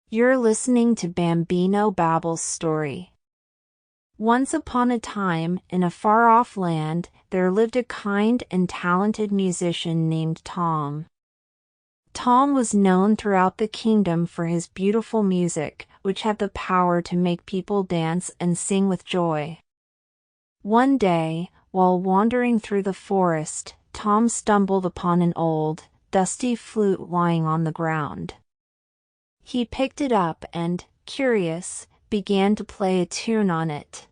You're listening to BambinoBabble's story. Once upon a time, in a far-off land, there lived a kind and talented musician named Tom. Tom was known throughout the kingdom for his beautiful music, which had the power to make people dance and sing with joy. One day, while wandering through the forest, Tom stumbled upon an old, dusty flute lying on the ground. He picked it up and, curious, began to play a tune on it.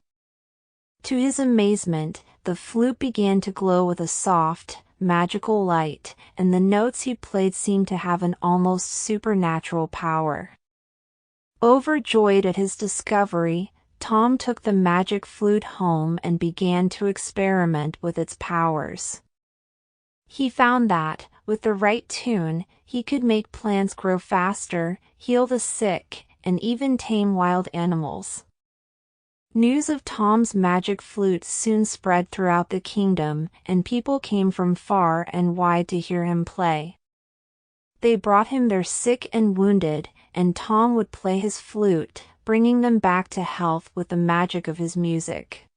To his amazement, the flute began to glow with a soft, magical light, and the notes he played seemed to have an almost supernatural power. Overjoyed at his discovery, Tom took the magic flute home and began to experiment with its powers. He found that, with the right tune, he could make plants grow faster, heal the sick, and even tame wild animals. News of Tom's magic flute soon spread throughout the kingdom, and people came from far and wide to hear him play. They brought him their sick and wounded, and Tom would play his flute, bringing them back to health with the magic of his music.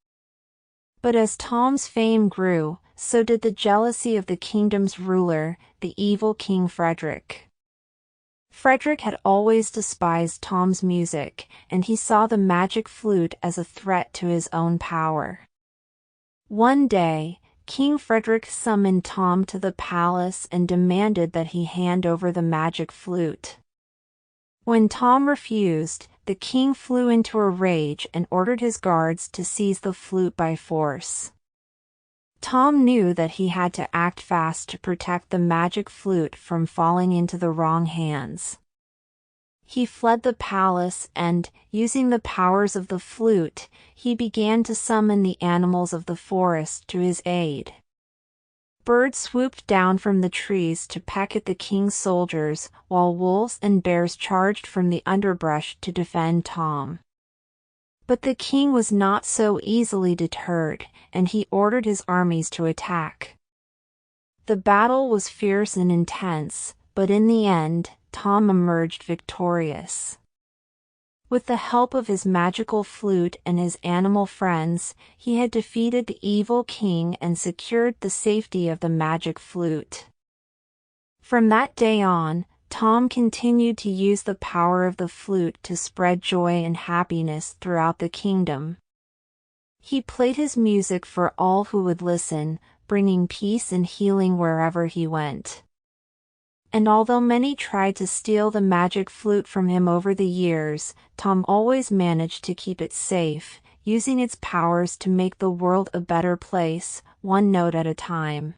But as Tom's fame grew, so did the jealousy of the kingdom's ruler, the evil King Frederick. Frederick had always despised Tom's music, and he saw the magic flute as a threat to his own power. One day, King Frederick summoned Tom to the palace and demanded that he hand over the magic flute. When Tom refused, the king flew into a rage and ordered his guards to seize the flute by force. Tom knew that he had to act fast to protect the magic flute from falling into the wrong hands. He fled the palace and, using the powers of the flute, he began to summon the animals of the forest to his aid. Birds swooped down from the trees to peck at the king's soldiers, while wolves and bears charged from the underbrush to defend Tom. But the king was not so easily deterred, and he ordered his armies to attack. The battle was fierce and intense, but in the end, Tom emerged victorious. With the help of his magical flute and his animal friends, he had defeated the evil king and secured the safety of the magic flute. From that day on, Tom continued to use the power of the flute to spread joy and happiness throughout the kingdom. He played his music for all who would listen, bringing peace and healing wherever he went. And although many tried to steal the magic flute from him over the years, Tom always managed to keep it safe, using its powers to make the world a better place, one note at a time.